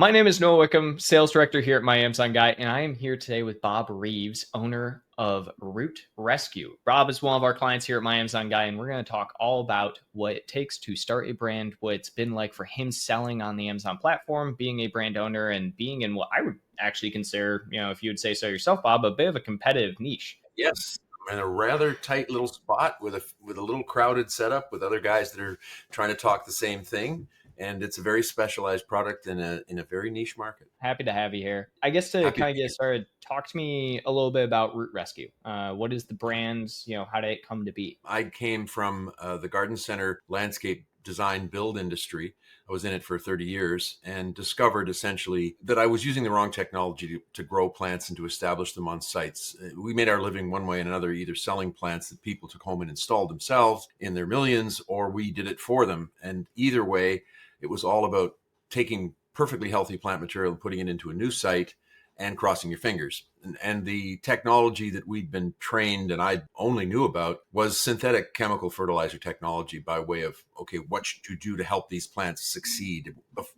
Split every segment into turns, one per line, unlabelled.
My name is Noah Wickham, sales director here at My Amazon Guy, and I am here today with Bob Reeves, owner of Root Rescue. Rob is one of our clients here at My Amazon Guy, and we're going to talk all about what it takes to start a brand, what it's been like for him selling on the Amazon platform, being a brand owner, and being in what I would actually consider, if you would say so yourself, Bob, a bit of a competitive niche.
Yes, I'm in a rather tight little spot with a little crowded setup with other guys that are trying to talk the same thing, and it's a very specialized product in a very niche market.
Happy to have you here. I guess to
Happy to
kind of
be
get
here.
started, talk to me a little bit about Root Rescue. What is the brand? How did it come to be?
I came from the garden center landscape design build industry. I was in it for 30 years and discovered essentially that I was using the wrong technology to grow plants and to establish them on sites. We made our living one way and another, either selling plants that people took home and installed themselves in their millions, or we did it for them. And either way, it was all about taking perfectly healthy plant material and putting it into a new site and crossing your fingers. And the technology that we'd been trained and I only knew about was synthetic chemical fertilizer technology, by way of, okay, what should you do to help these plants succeed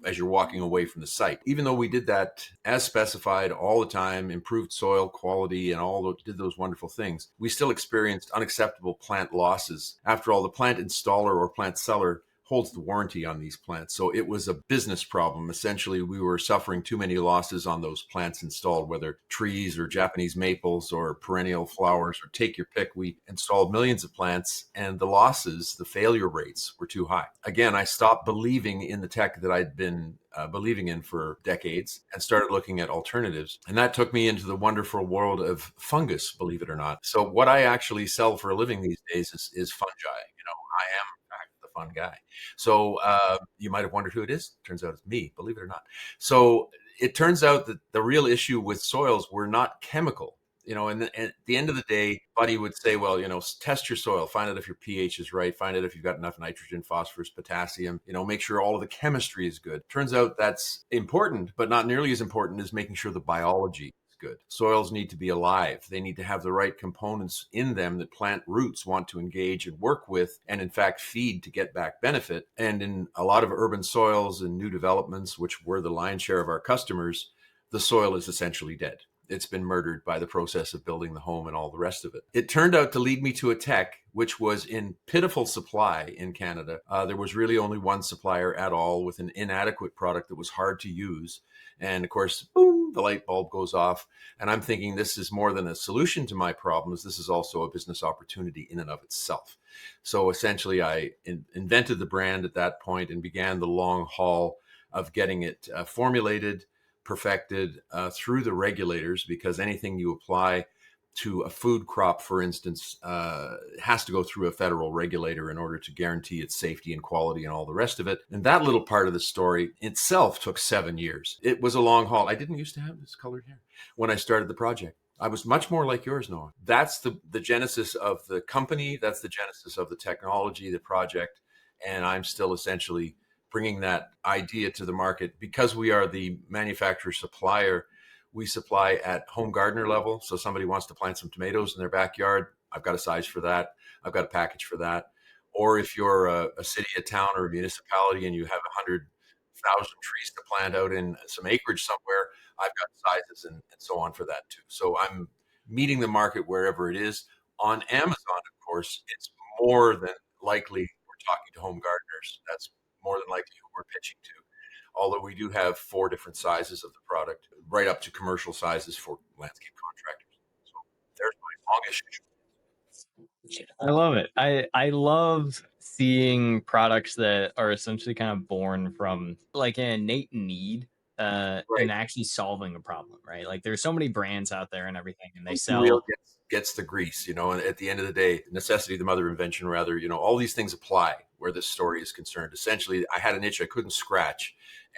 as you're walking away from the site? Even though we did that as specified all the time, improved soil quality and did those wonderful things, we still experienced unacceptable plant losses. After all, the plant installer or plant seller holds the warranty on these plants. So it was a business problem. Essentially, we were suffering too many losses on those plants installed, whether trees or Japanese maples or perennial flowers, or take your pick. We installed millions of plants, and the losses, the failure rates were too high. Again, I stopped believing in the tech that I'd been believing in for decades and started looking at alternatives. And that took me into the wonderful world of fungus, believe it or not. So what I actually sell for a living these days is fungi. I am the fun guy. So you might have wondered who it is. Turns out it's me, believe it or not. So it turns out that the real issue with soils were not chemical. And at the end of the day, Buddy would say, well, test your soil, find out if your pH is right, find out if you've got enough nitrogen, phosphorus, potassium, make sure all of the chemistry is good. Turns out that's important, but not nearly as important as making sure the biology is good. Soils need to be alive. They need to have the right components in them that plant roots want to engage and work with, and in fact feed to get back benefit. And in a lot of urban soils and new developments, which were the lion's share of our customers, the soil is essentially dead. It's been murdered by the process of building the home and all the rest of it. It turned out to lead me to a tech which was in pitiful supply in Canada. There was really only one supplier at all, with an inadequate product that was hard to use. And of course, boom, the light bulb goes off. And I'm thinking, this is more than a solution to my problems. This is also a business opportunity in and of itself. So essentially, I invented the brand at that point and began the long haul of getting it formulated, perfected through the regulators, because anything you apply to a food crop, for instance, has to go through a federal regulator in order to guarantee its safety and quality and all the rest of it. And that little part of the story itself took 7 years. It was a long haul. I didn't used to have this colored hair when I started the project. I was much more like yours, Noah. That's the genesis of the company. That's the genesis of the technology, the project. And I'm still essentially bringing that idea to the market. Because we are the manufacturer supplier, we supply at home gardener level. So somebody wants to plant some tomatoes in their backyard, I've got a size for that. I've got a package for that. Or if you're a city, a town, or a municipality and you have 100,000 trees to plant out in some acreage somewhere, I've got sizes and so on for that too. So I'm meeting the market wherever it is. On Amazon, of course, it's more than likely we're talking to home gardeners. That's more than likely who we're pitching to. Although we do have 4 different sizes of the product, right up to commercial sizes for landscape contractors. So there's my longish.
I love it. I love seeing products that are essentially kind of born from like an innate need
Right.
and actually solving a problem, right? Like there's so many brands out there and everything, and they
The wheel
sell.
gets the grease, and at the end of the day, necessity, the mother of invention, rather, all these things apply where this story is concerned. Essentially, I had an itch I couldn't scratch,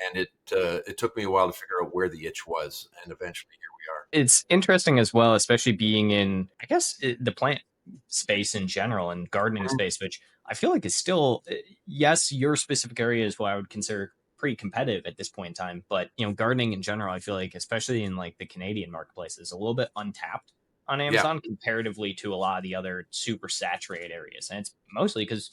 and it took me a while to figure out where the itch was, and eventually here we are.
It's interesting as well, especially being in, I guess, the plant space in general and gardening
Mhm.
space, which I feel like is still, yes, your specific area is what I would consider pretty competitive at this point in time. But, gardening in general, I feel like, especially in like the Canadian marketplace, is a little bit untapped on
Yeah.
Amazon comparatively to a lot of the other super saturated areas. And it's mostly because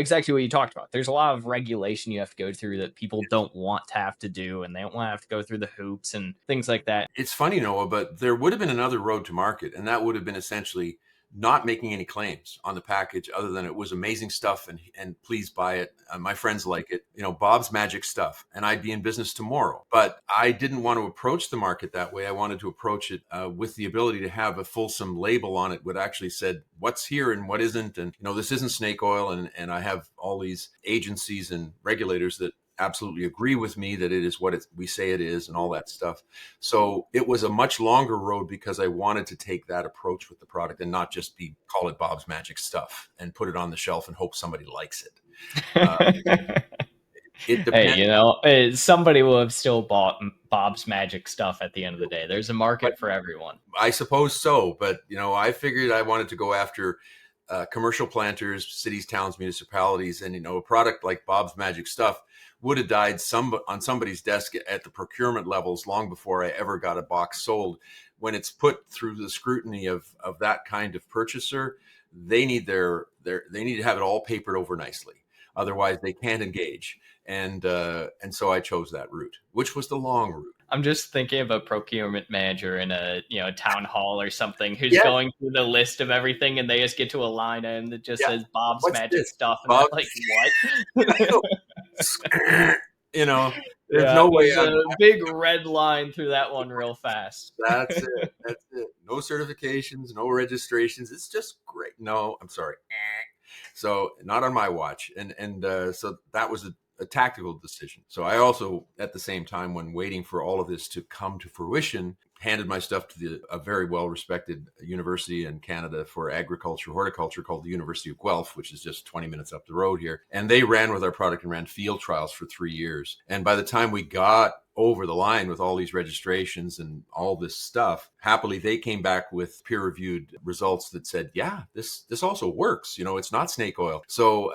exactly what you talked about. There's a lot of regulation you have to go through that people don't want to have to do, and they don't want to have to go through the hoops and things like that.
It's funny, Noah, but there would have been another road to market, and that would have been essentially not making any claims on the package other than it was amazing stuff and please buy it. My friends like it, Bob's Magic stuff, and I'd be in business tomorrow. But I didn't want to approach the market that way. I wanted to approach it with the ability to have a fulsome label on it, what actually said what's here and what isn't. And, this isn't snake oil. And I have all these agencies and regulators that absolutely agree with me that it is what we say it is and all that stuff. So it was a much longer road because I wanted to take that approach with the product and not just call it Bob's Magic stuff and put it on the shelf and hope somebody likes it. It depends.
Hey, somebody will have still bought Bob's Magic stuff at the end of the day. There's a market for everyone.
I suppose so, but I figured I wanted to go after commercial planters, cities, towns, municipalities, and a product like Bob's Magic stuff would have died on somebody's desk at the procurement levels long before I ever got a box sold. When it's put through the scrutiny of that kind of purchaser, they need they need to have it all papered over nicely. Otherwise, they can't engage. And so I chose that route, which was the long route.
I'm just thinking of a procurement manager in a town hall or something who's going through the list of everything, and they just get to a line and it just says Bob's
What's
Magic
this?
stuff, and
Bob?
they're like, what?
There's no way.
There's a big red line through that one real fast.
That's it. That's it. No certifications, no registrations. It's just great. No, I'm sorry. So not on my watch. And so that was a tactical decision. So I also, at the same time, when waiting for all of this to come to fruition, handed my stuff to a very well-respected university in Canada for agriculture, horticulture called the University of Guelph, which is just 20 minutes up the road here. And they ran with our product and ran field trials for 3 years. And by the time we got over the line with all these registrations and all this stuff, happily they came back with peer-reviewed results that said, yeah, this also works. It's not snake oil. So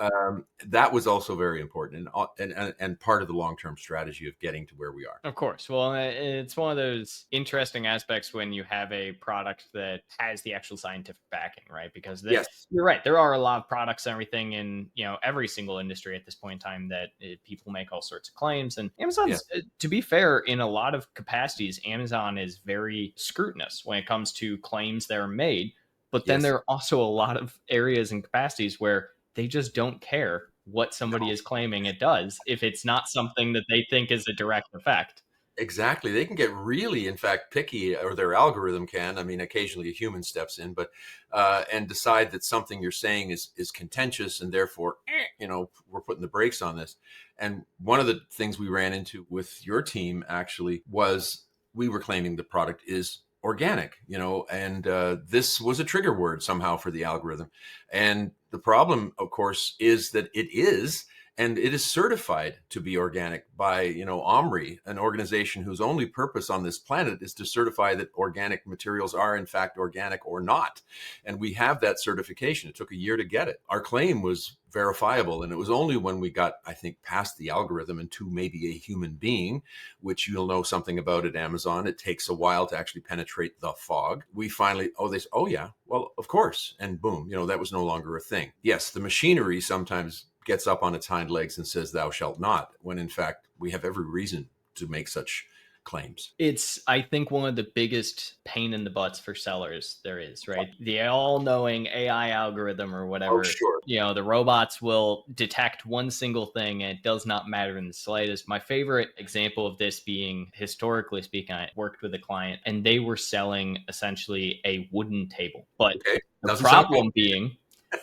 that was also very important and part of the long-term strategy of getting to where we are.
Of course. Well, it's one of those interesting aspects when you have a product that has the actual scientific backing, right? Because you're right. There are a lot of products and everything in every single industry at this point in time that people make all sorts of claims. And Amazon's, to be fair, in a lot of capacities, Amazon is very scrutinous when it comes to claims that are made. But then there are also a lot of areas and capacities where they just don't care what somebody is claiming it does if it's not something that they think is a direct effect.
Exactly. They can get really, in fact, picky, or their algorithm can. I mean, occasionally a human steps in, but and decide that something you're saying is contentious, and therefore, we're putting the brakes on this. And one of the things we ran into with your team actually was we were claiming the product is organic, and this was a trigger word somehow for the algorithm. And the problem, of course, is that it is. And it is certified to be organic by, OMRI, an organization whose only purpose on this planet is to certify that organic materials are in fact organic or not. And we have that certification. It took a year to get it. Our claim was verifiable. And it was only when we got, I think, past the algorithm and to maybe a human being, which you'll know something about at Amazon. It takes a while to actually penetrate the fog. We finally, oh yeah, well, of course. And boom, that was no longer a thing. Yes, the machinery sometimes gets up on its hind legs and says, thou shalt not, when in fact we have every reason to make such claims.
It's, I think, one of the biggest pain in the butts for sellers there is, right? The all-knowing AI algorithm or whatever.
Oh, sure.
The robots will detect one single thing and it does not matter in the slightest. My favorite example of this being, historically speaking, I worked with a client and they were selling essentially a wooden table. But the problem being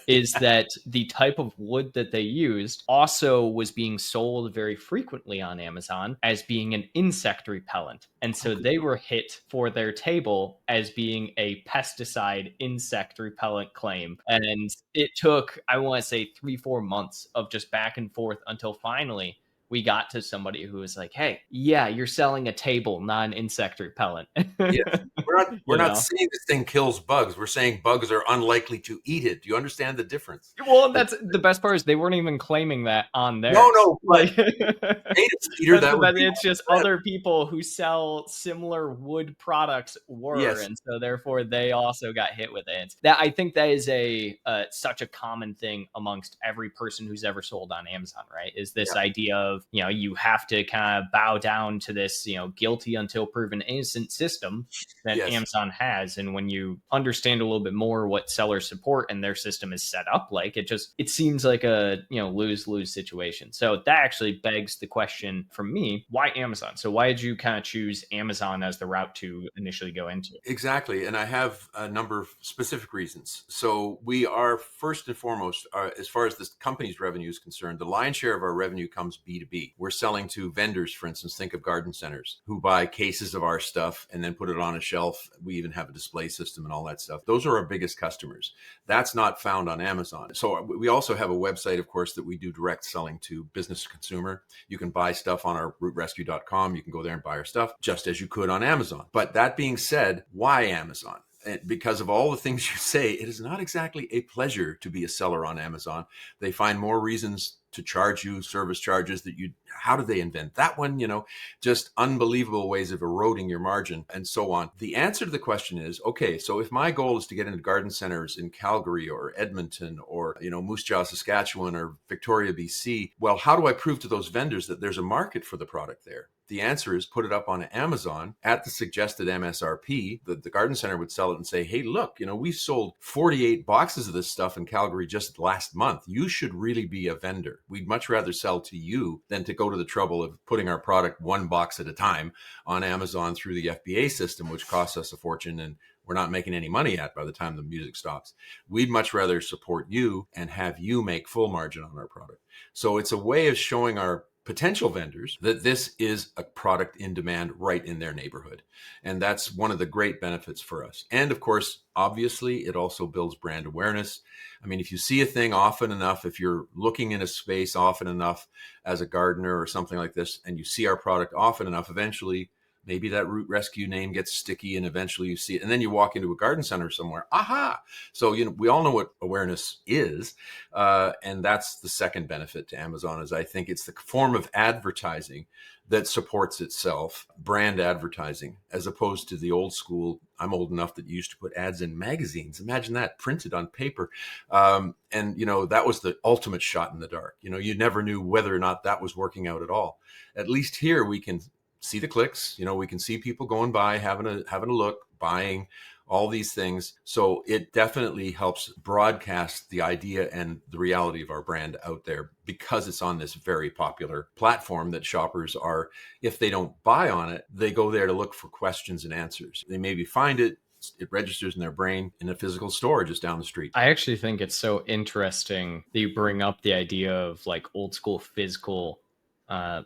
is that the type of wood that they used also was being sold very frequently on Amazon as being an insect repellent. And so they were hit for their table as being a pesticide insect repellent claim. And it took, I want to say, 3-4 months of just back and forth until finally we got to somebody who was like, hey, yeah, you're selling a table, not an insect repellent.
Yes. We're
You
not
know?
saying this thing kills bugs. We're saying bugs are unlikely to eat it. Do you understand the difference?
Well, that's the best part is they weren't even claiming that on
No,
theirs.
no, but
Like
native speeder,
that's the
that would
best.
be
It's just
one.
other people who sell similar wood products were,
Yes,
and so therefore they also got hit with it. It's, that I think that is a such a common thing amongst every person who's ever sold on Amazon, right? Is this
yeah,
idea of, you know, you have to kind of bow down to this, you know, guilty until proven innocent system that
yes.
Amazon has. And when you understand a little bit more what sellers support and their system is set up like, it seems like a, you know, lose-lose situation. So that actually begs the question from me, why Amazon? So why did you kind of choose Amazon as the route to initially go into?
Exactly. And I have a number of specific reasons. So we are first and foremost, as far as this company's revenue is concerned, the lion's share of our revenue comes B2B. We're selling to vendors, for instance, think of garden centers who buy cases of our stuff and then put it on a shelf. We even have a display system and all that stuff. Those are our biggest customers. That's not found on Amazon. So we also have a website, of course, that we do direct selling to business to consumer. You can buy stuff on our rootrescue.com. You can go there and buy our stuff just as you could on Amazon. But that being said, why Amazon? And because of all the things you say, it is not exactly a pleasure to be a seller on Amazon. They find more reasons to charge you service charges that you, how do they invent that one? You know, just unbelievable ways of eroding your margin and so on. The answer to the question is, okay, so if my goal is to get into garden centers in Calgary or Edmonton or, you know, Moose Jaw, Saskatchewan or Victoria, BC, well, how do I prove to those vendors that there's a market for the product there? The answer is put it up on Amazon at the suggested MSRP. The garden center would sell it and say, hey, look, you know, we sold 48 boxes of this stuff in Calgary just last month. You should really be a vendor. We'd much rather sell to you than to go to the trouble of putting our product one box at a time on Amazon through the FBA system, which costs us a fortune and we're not making any money at by the time the music stops. We'd much rather support you and have you make full margin on our product. So it's a way of showing our potential vendors that this is a product in demand right in their neighborhood. And that's one of the great benefits for us. And of course, obviously, it also builds brand awareness. I mean, if you see a thing often enough, if you're looking in a space often enough as a gardener or something like this, and you see our product often enough, eventually maybe that Root Rescue name gets sticky and eventually you see it. And then you walk into a garden center somewhere. Aha. So, you know, we all know what awareness is. And that's the second benefit to Amazon is I think it's the form of advertising that supports itself, brand advertising, as opposed to the old school. I'm old enough that you used to put ads in magazines. Imagine that printed on paper. And, you know, that was the ultimate shot in the dark. You know, you never knew whether or not that was working out at all. At least here we can see the clicks. You know, we can see people going by, having a look, buying all these things. So it definitely helps broadcast the idea and the reality of our brand out there because it's on this very popular platform that shoppers are, if they don't buy on it, they go there to look for questions and answers. They maybe find it, it registers in their brain in a physical store just down the street.
I actually think it's so interesting that you bring up the idea of like old school physical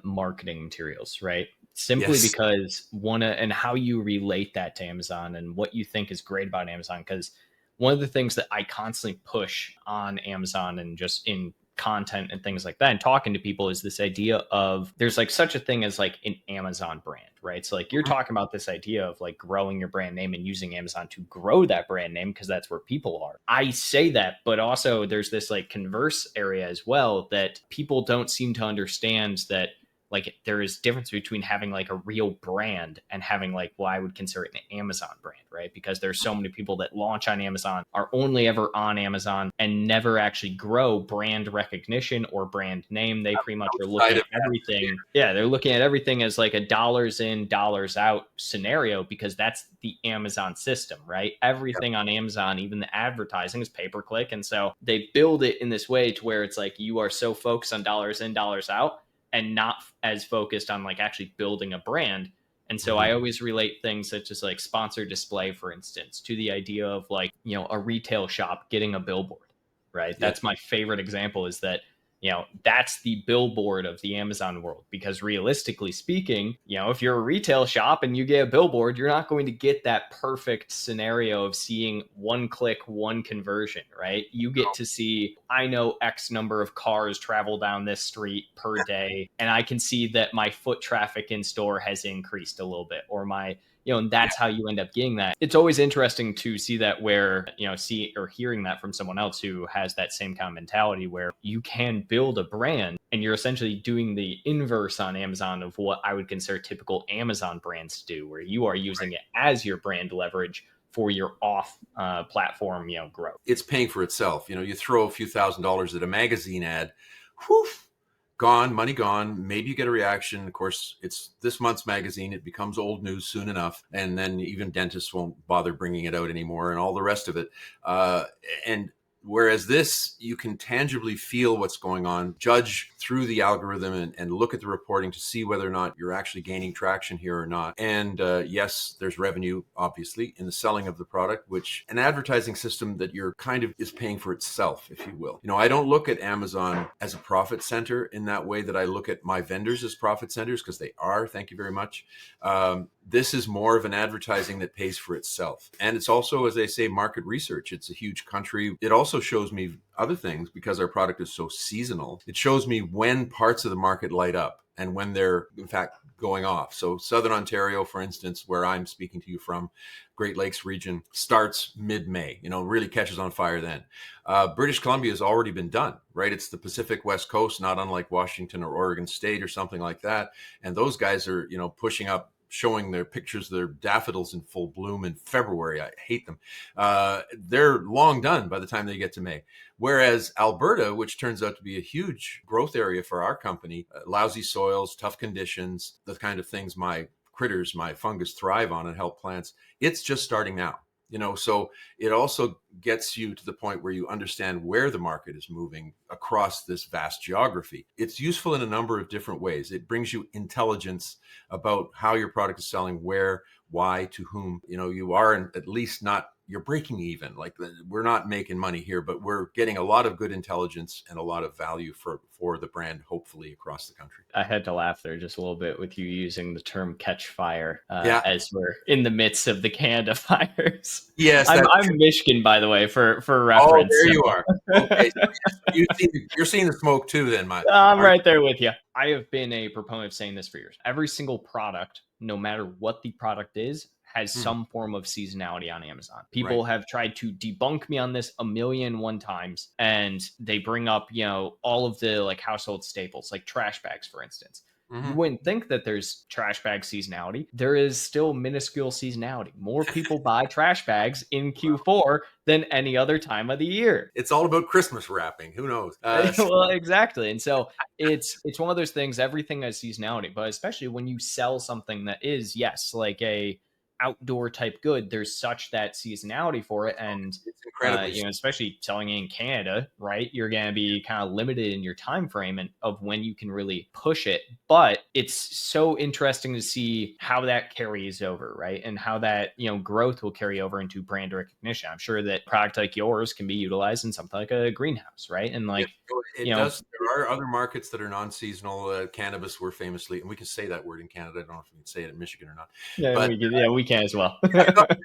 marketing materials, right? Simply
Yes.
because and how you relate that to Amazon and what you think is great about Amazon. Because one of the things that I constantly push on Amazon and just in content and things like that and talking to people is this idea of there's like such a thing as like an Amazon brand, right? So like you're
Mhm.
talking about this idea of like growing your brand name and using Amazon to grow that brand name because that's where people are. I say that, but also there's this like converse area as well that people don't seem to understand that like there is difference between having like a real brand and having like what I would consider an Amazon brand, right? Because there's so many people that launch on Amazon, are only ever on Amazon and never actually grow brand recognition or brand name. They pretty much are
Outside
looking
of
at everything. Yeah, they're looking at everything as like a dollars in, dollars out scenario because that's the Amazon system, right?
that,
Everything on Amazon, even the advertising is pay per click. And so they build it in this way to where it's like you are so focused on dollars in, dollars out and not as focused on like actually building a brand. And so I
mhm.
always relate things such as like sponsored display, for instance, to the idea of like, you know, a retail shop getting a billboard, right?
Yes.
That's my favorite example is that that's the billboard of the Amazon world. Because realistically speaking, if you're a retail shop and you get a billboard, you're not going to get that perfect scenario of seeing one click, one conversion, right? You get to see, I know X number of cars travel down this street per day, and I can see that my foot traffic in store has increased a little bit, or and that's how you end up getting that. It's always interesting to see that where, see or hearing that from someone else who has that same kind of mentality where you can build a brand and you're essentially doing the inverse on Amazon of what I would consider typical Amazon brands to do, where you are using it as your brand leverage for your off platform, growth.
It's paying for itself. You throw a few $1,000s at a magazine ad, whew, gone, money gone. Maybe you get a reaction. Of course, it's this month's magazine. It becomes old news soon enough. And then even dentists won't bother bringing it out anymore and all the rest of it. And whereas this, you can tangibly feel what's going on, judge through the algorithm and look at the reporting to see whether or not you're actually gaining traction here or not. And yes, there's revenue, obviously, in the selling of the product, which an advertising system that you're kind of is paying for itself, if you will. I don't look at Amazon as a profit center in that way that I look at my vendors as profit centers, because they are, thank you very much. This is more of an advertising that pays for itself. And it's also, as they say, market research. It's a huge country. It also shows me other things because our product is so seasonal. It shows me when parts of the market light up and when they're, in fact, going off. So Southern Ontario, for instance, where I'm speaking to you from, Great Lakes region, starts mid-May, really catches on fire then. British Columbia has already been done, right? It's the Pacific West Coast, not unlike Washington or Oregon State or something like that. And those guys are, pushing up, showing their pictures of their daffodils in full bloom in February. I hate them. They're long done by the time they get to May. Whereas Alberta, which turns out to be a huge growth area for our company, lousy soils, tough conditions, the kind of things my critters, my fungus thrive on and help plants, it's just starting now. So it also gets you to the point where you understand where the market is moving across this vast geography. It's useful in a number of different ways. It brings you intelligence about how your product is selling, where, why, to whom. You are at least not, you're breaking even. Like, we're not making money here, but we're getting a lot of good intelligence and a lot of value for the brand, hopefully across the country.
I had to laugh there just a little bit with you using the term catch fire
as
we're in the midst of the Canada fires.
Yes.
I'm Michigan, by the way, for reference.
Oh, there you are. Okay. So you're seeing the smoke too, then,
I'm right there with you. I have been a proponent of saying this for years. Every single product, no matter what the product is, has some form of seasonality on Amazon. People have tried to debunk me on this a million and one times, and they bring up, all of the like household staples, like trash bags, for instance. You wouldn't think that there's trash bag seasonality. There is still minuscule seasonality. More people buy trash bags in Q4 than any other time of the year.
It's all about Christmas wrapping. Who knows?
Well, exactly. And so it's one of those things, everything has seasonality, but especially when you sell something that is, yes, like a outdoor type good, there's such that seasonality for it. And
it's incredibly
especially selling in Canada, right, you're going to be kind of limited in your time frame and of when you can really push it. But it's so interesting to see how that carries over, right, and how that growth will carry over into brand recognition. I'm sure that product like yours can be utilized in something like a greenhouse, right? And like
it does. There are other markets that are non-seasonal. Cannabis, we're famously, and we can say that word in Canada. I don't know if we can say it in Michigan or not.
Yeah, but we can as well.
Welcome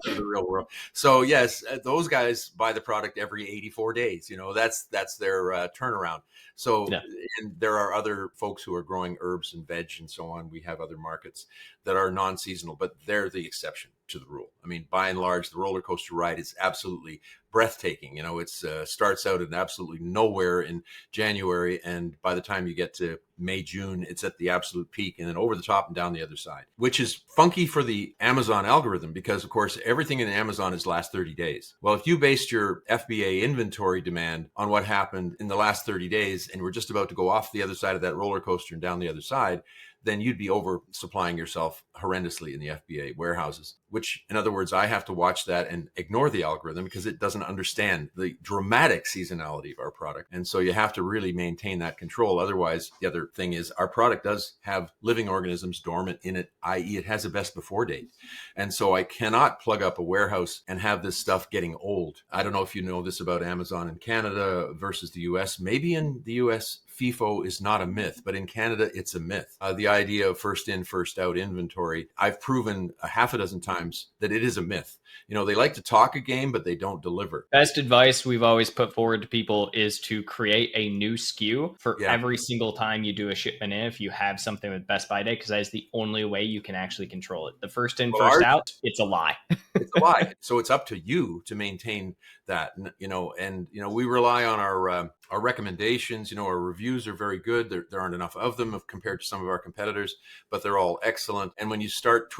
to the real world. So yes, those guys buy the product every 84 days. That's their turnaround. So, and there are other folks who are growing herbs and veg and so on. We have other markets that are non-seasonal, but they're the exception to the rule. I mean, by and large, the roller coaster ride is absolutely breathtaking. It starts out at absolutely nowhere in January, and by the time you get to May, June, it's at the absolute peak, and then over the top and down the other side, which is funky for the Amazon algorithm because, of course, everything in Amazon is last 30 days. Well, if you based your FBA inventory demand on what happened in the last 30 days, and we're just about to go off the other side of that roller coaster and down the other side, then you'd be oversupplying yourself horrendously in the FBA warehouses, which, in other words, I have to watch that and ignore the algorithm because it doesn't understand the dramatic seasonality of our product. And so you have to really maintain that control. Otherwise, the other thing is our product does have living organisms dormant in it, i.e. it has a best before date. And so I cannot plug up a warehouse and have this stuff getting old. I don't know if you know this about Amazon in Canada versus the US. Maybe in the US, FIFO is not a myth, but in Canada, it's a myth. The idea of first in, first out inventory, I've proven a half a dozen times that it is a myth. They like to talk a game, but they don't deliver.
Best advice we've always put forward to people is to create a new SKU for
Yeah.
every single time you do a shipment in. If you have something with Best By Date, because that is the only way you can actually control it. The first in,
Well,
first out, it's a lie.
It's a lie. So it's up to you to maintain that, and we rely on our recommendations. Our reviews are very good. There aren't enough of them compared to some of our competitors, but they're all excellent. And when you start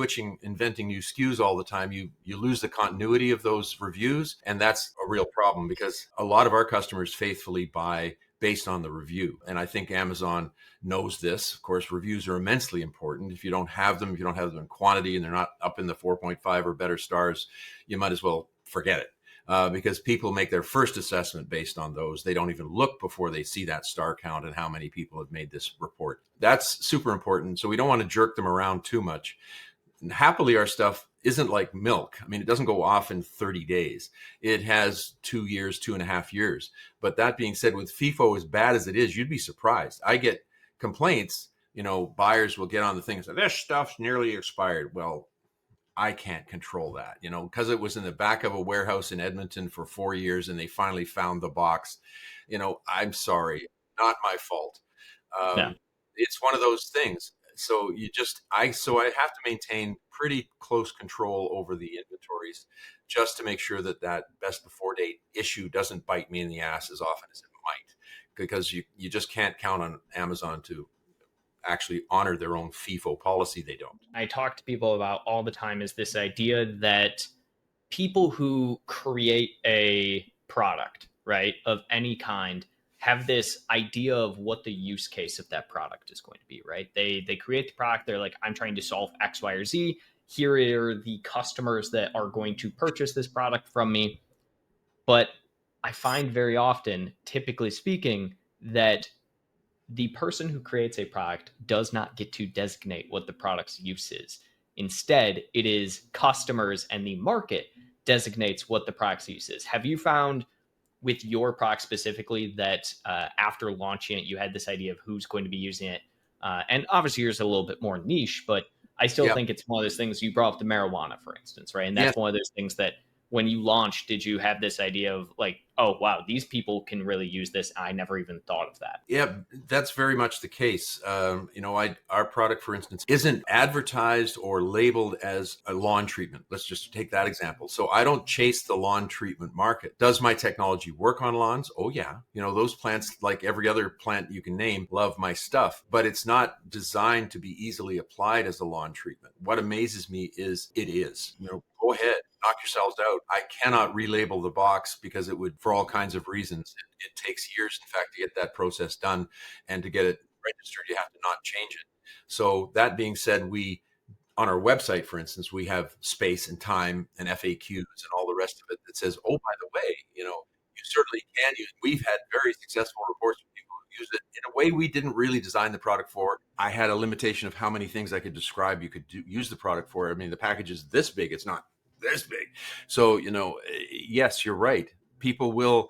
inventing new SKUs all the time, you lose the continuity of those reviews. And that's a real problem because a lot of our customers faithfully buy based on the review. And I think Amazon knows this. Of course, reviews are immensely important. If you don't have them in quantity and they're not up in the 4.5 or better stars, you might as well forget it. Because people make their first assessment based on those. They don't even look before they see that star count and how many people have made this report. That's super important. So we don't want to jerk them around too much. And happily, our stuff isn't like milk. I mean, it doesn't go off in 30 days. It has 2 years, 2.5 years. But that being said, with FIFO, as bad as it is, you'd be surprised. I get complaints, buyers will get on the thing and say, this stuff's nearly expired. Well, I can't control that, because it was in the back of a warehouse in Edmonton for 4 years and they finally found the box. I'm sorry, not my fault.
Yeah.
It's one of those things. So I have to maintain pretty close control over the inventories just to make sure that best before date issue doesn't bite me in the ass as often as it might, because you just can't count on Amazon to actually honor their own FIFO policy. They don't.
I talk to people about all the time is this idea that people who create a product, right, of any kind, have this idea of what the use case of that product is going to be, right? They create the product. They're like, I'm trying to solve X, Y, or Z. Here are the customers that are going to purchase this product from me. But I find very often, typically speaking, that the person who creates a product does not get to designate what the product's use is. Instead, it is customers and the market designates what the product's use is. Have you found with your product specifically that after launching it, you had this idea of who's going to be using it? And obviously, yours is a little bit more niche, but I still think it's one of those things. You brought up the marijuana, for instance, right? And that's one of those things that when you launched, did you have this idea of like, oh, wow, these people can really use this? I never even thought of that.
Yeah, that's very much the case. Our product, for instance, isn't advertised or labeled as a lawn treatment. Let's just take that example. So I don't chase the lawn treatment market. Does my technology work on lawns? Oh, yeah. Those plants, like every other plant you can name, love my stuff, but it's not designed to be easily applied as a lawn treatment. What amazes me is it is. Go ahead, knock yourselves out. I cannot relabel the box because it would, for all kinds of reasons, it takes years, in fact, to get that process done, and to get it registered, you have to not change it. So that being said, on our website, for instance, we have space and time and FAQs and all the rest of it that says, oh, by the way, you certainly can use it. We've had very successful reports from people who use it in a way we didn't really design the product for. I had a limitation of how many things I could describe you could use the product for. I mean, the package is this big. It's not this big. So, yes, you're right. People will,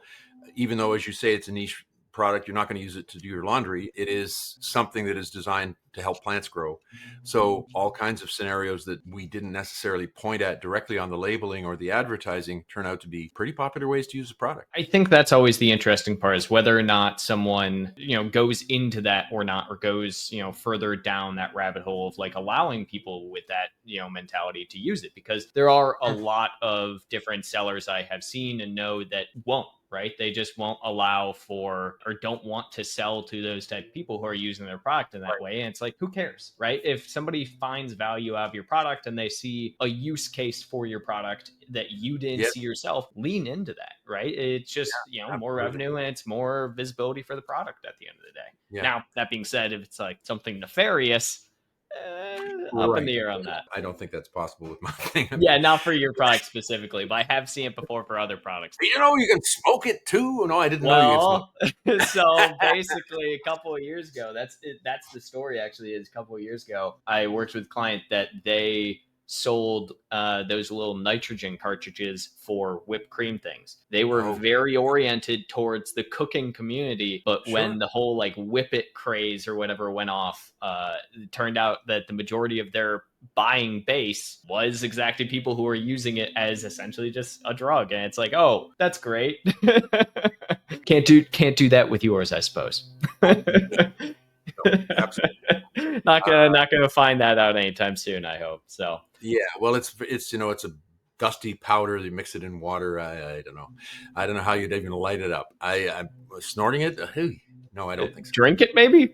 even though, as you say, it's a niche product, you're not going to use it to do your laundry. It is something that is designed to help plants grow. So all kinds of scenarios that we didn't necessarily point at directly on the labeling or the advertising turn out to be pretty popular ways to use the product.
I think that's always the interesting part, is whether or not someone, goes into that or not, or goes, further down that rabbit hole of like allowing people with that, mentality to use it, because there are a lot of different sellers I have seen and know that won't. Right? They just won't allow for, or don't want to sell to those type of people who are using their product in that way. And it's like, who cares, right? If somebody finds value out of your product and they see a use case for your product that you didn't see yourself, lean into that, right? It's just, more revenue and it's more visibility for the product at the end of the day. Now, that being said, if it's like something nefarious, Up in
Right.
the air on that.
I don't think that's possible with my thing.
Yeah, not for your product specifically, but I have seen it before for other products.
You know, you can smoke it too. No, I didn't know you could smoke.
Well, so basically, a couple of years ago, that's it, that's the story. Actually, is a couple of years ago, I worked with a client that they sold those little nitrogen cartridges for whipped cream things. They were
Oh,
very oriented towards the cooking community, but when
sure.
the whole like whip it craze or whatever went off, it turned out that the majority of their buying base was exactly people who were using it as essentially just a drug, and it's like, oh, that's great. Can't do that with yours, I suppose.
Oh, no, absolutely.
Not gonna find that out anytime soon, I hope. So
Yeah, well, it's it's a dusty powder. You mix it in water. I don't know. I don't know how you'd even light it up. I'm snorting it. No, I don't think so.
drink it maybe.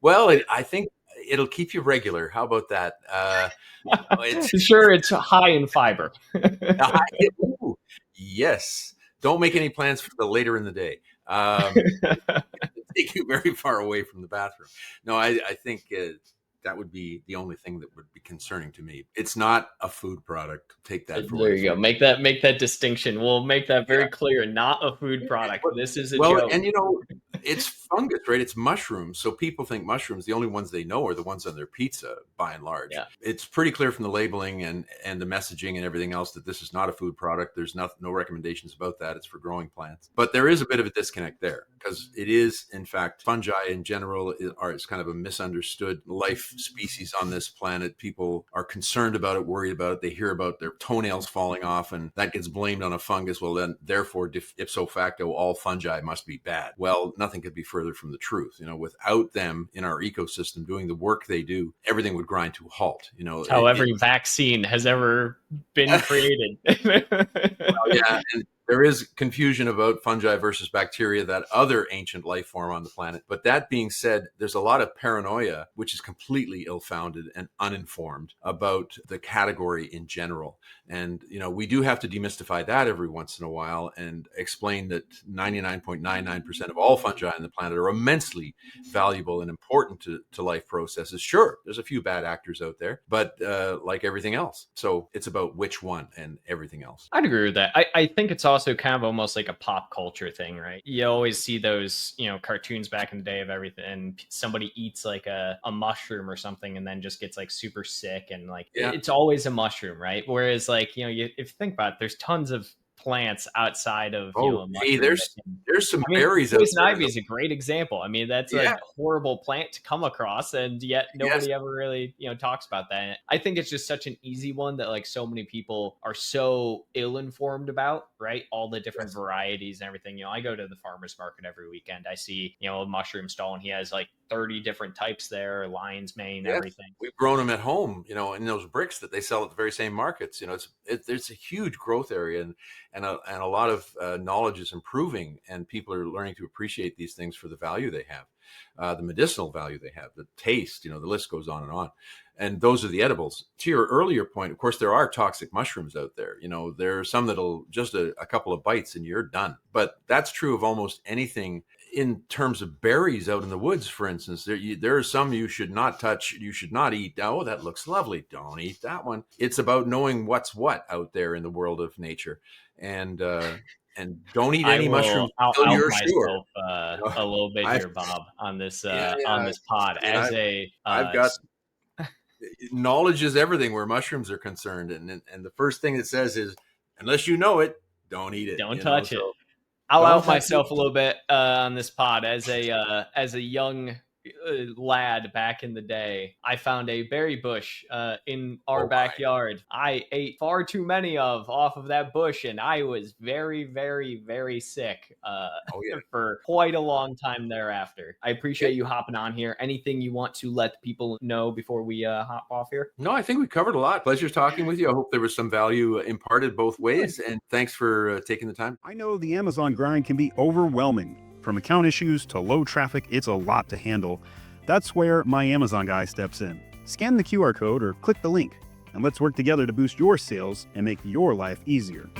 Well, I think it'll keep you regular. How about that? It's
Sure, it's high in fiber.
ooh, yes. Don't make any plans for the later in the day. Take you very far away from the bathroom. No, I think that would be the only thing that would be concerning to me. It's not a food product. Take that for
There
what
you
it's
go. Make that distinction. We'll make that
yeah.
very clear. Not a food product. This is a
Well,
joke.
and it's fungus, right? It's mushrooms. So people think mushrooms, the only ones they know are the ones on their pizza, by and large.
Yeah.
It's pretty clear from the labeling and the messaging and everything else that this is not a food product. There's no recommendations about that. It's for growing plants. But there is a bit of a disconnect there because it is, in fact, fungi in general is kind of a misunderstood life species on this planet. People are concerned about it, worried about it. They hear about their toenails falling off and that gets blamed on a fungus. Well, then, therefore, ipso facto, all fungi must be bad. Well, nothing could be further from the truth. Without them in our ecosystem doing the work they do, everything would grind to a halt.
It's how every vaccine has ever been created.
Well, yeah, and there is confusion about fungi versus bacteria, that other ancient life form on the planet. But that being said, there's a lot of paranoia, which is completely ill-founded and uninformed about the category in general. And, we do have to demystify that every once in a while and explain that 99.99% of all fungi on the planet are immensely valuable and important to life processes. Sure, there's a few bad actors out there, but like everything else. So it's about which one and everything else.
I'd agree with that. I think it's also kind of almost like a pop culture thing, right? You always see those, cartoons back in the day of everything, and somebody eats like a mushroom or something and then just gets like super sick, and like it's always a mushroom, right? Whereas like, if you think about it, there's tons of plants outside of a mushroom.
There's some berries.
Poison ivy is a great example. I mean, that's a horrible plant to come across, and yet nobody ever really talks about that. And I think it's just such an easy one that like so many people are so ill-informed about, right? All the different varieties and everything. I go to the farmer's market every weekend. I see a mushroom stall, and he has like 30 different types there, lion's mane, everything.
We've grown them at home, in those bricks that they sell at the very same markets. There's a huge growth area, and a lot of knowledge is improving, and people are learning to appreciate these things for the value they have, the medicinal value they have, the taste, the list goes on and on. And those are the edibles. To your earlier point, of course, there are toxic mushrooms out there. There are some that'll just a couple of bites and you're done. But that's true of almost anything. In terms of berries out in the woods, for instance, there are some you should not touch, you should not eat. Oh, that looks lovely. Don't eat that one. It's about knowing what's what out there in the world of nature. And don't eat any mushrooms until you're sure.
A little bit here, Bob, on this on this pod.
I've got knowledge is everything where mushrooms are concerned, and the first thing it says is, unless you know it, don't eat it.
Don't touch it. I'll out myself a little bit on this pod. As a young lad back in the day, I found a berry bush in our backyard. I ate far too many off of that bush, and I was very, very, very sick for quite a long time thereafter. I appreciate you hopping on here. Anything you want to let people know before we hop off here?
No, I think we covered a lot. Pleasure talking with you. I hope there was some value imparted both ways, and thanks for taking the time.
I know the Amazon grind can be overwhelming. From account issues to low traffic, it's a lot to handle. That's where my Amazon guy steps in. Scan the QR code or click the link, and let's work together to boost your sales and make your life easier.